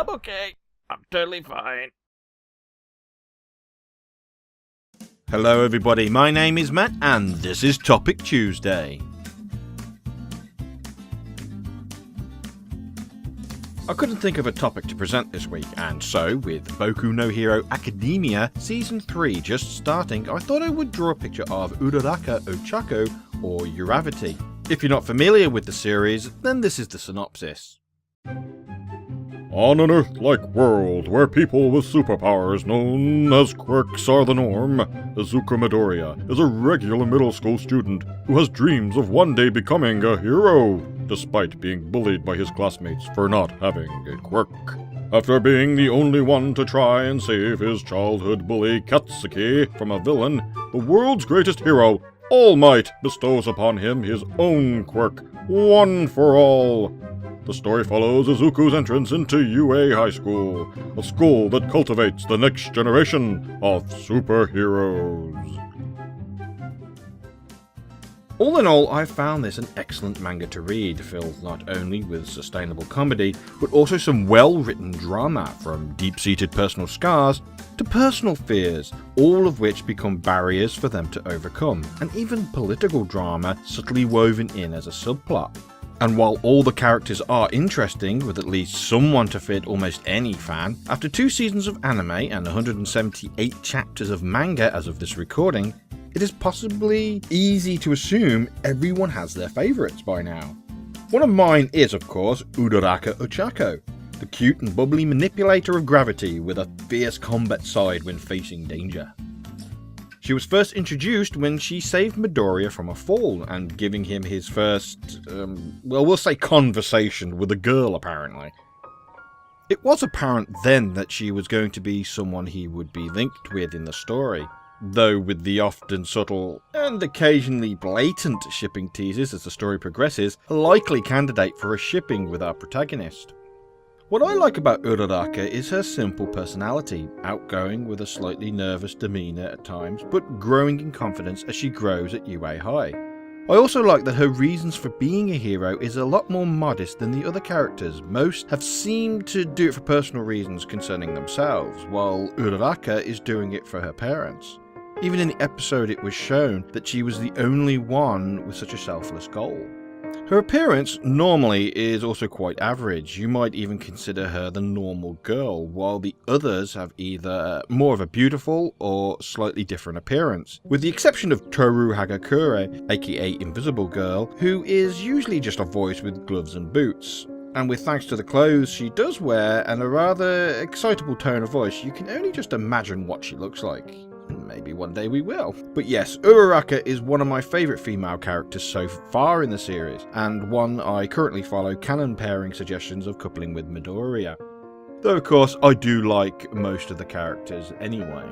I'm okay. I'm totally fine. Hello everybody, my name is Matt and this is Topic Tuesday. I couldn't think of a topic to present this week, and so, with Boku no Hero Academia Season 3 just starting, I thought I would draw a picture of Uraraka Ochako, or LUVTEA. If you're not familiar with the series, then this is the synopsis. On an Earth-like world where people with superpowers known as quirks are the norm, Izuku Midoriya is a regular middle school student who has dreams of one day becoming a hero, despite being bullied by his classmates for not having a quirk. After being the only one to try and save his childhood bully Katsuki from a villain, the world's greatest hero, All Might, bestows upon him his own quirk, one for all. The story follows Izuku's entrance into UA High School, a school that cultivates the next generation of superheroes. All in all, I found this an excellent manga to read, filled not only with sustainable comedy, but also some well-written drama, from deep-seated personal scars to personal fears, all of which become barriers for them to overcome, and even political drama subtly woven in as a subplot. And while all the characters are interesting, with at least someone to fit almost any fan, after 2 seasons of anime and 178 chapters of manga as of this recording, it is possibly easy to assume everyone has their favourites by now. One of mine is, of course, Uraraka Ochako, the cute and bubbly manipulator of gravity with a fierce combat side when facing danger. She was first introduced when she saved Midoriya from a fall and giving him his first, we'll say conversation with a girl apparently. It was apparent then that she was going to be someone he would be linked with in the story, though with the often subtle and occasionally blatant shipping teases as the story progresses, a likely candidate for a shipping with our protagonist. What I like about Uraraka is her simple personality, outgoing with a slightly nervous demeanour at times, but growing in confidence as she grows at UA High. I also like that her reasons for being a hero is a lot more modest than the other characters. Most have seemed to do it for personal reasons concerning themselves, while Uraraka is doing it for her parents. Even in the episode it was shown that she was the only one with such a selfless goal. Her appearance normally is also quite average. You might even consider her the normal girl, while the others have either more of a beautiful or slightly different appearance, with the exception of Toru Hagakure, aka Invisible Girl, who is usually just a voice with gloves and boots. And with thanks to the clothes she does wear and a rather excitable tone of voice, you can only just imagine what she looks like. Maybe one day we will. But yes, Uraraka is one of my favourite female characters so far in the series, and one I currently follow canon pairing suggestions of coupling with Midoriya. Though of course I do like most of the characters anyway.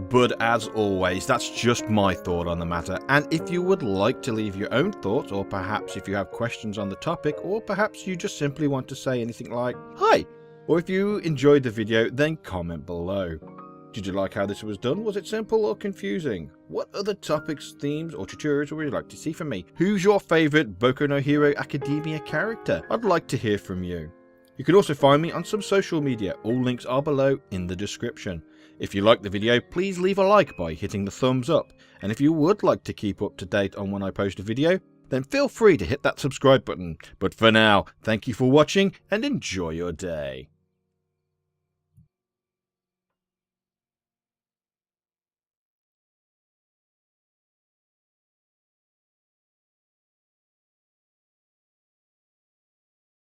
But as always, that's just my thought on the matter, and if you would like to leave your own thoughts, or perhaps if you have questions on the topic, or perhaps you just simply want to say anything like, hi, or if you enjoyed the video, then comment below. Did you like how this was done? Was it simple or confusing? What other topics, themes, or tutorials would you like to see from me? Who's your favourite Boku no Hero Academia character? I'd like to hear from you. You can also find me on some social media, all links are below in the description. If you liked the video, please leave a like by hitting the thumbs up, and if you would like to keep up to date on when I post a video, then feel free to hit that subscribe button. But for now, thank you for watching and enjoy your day.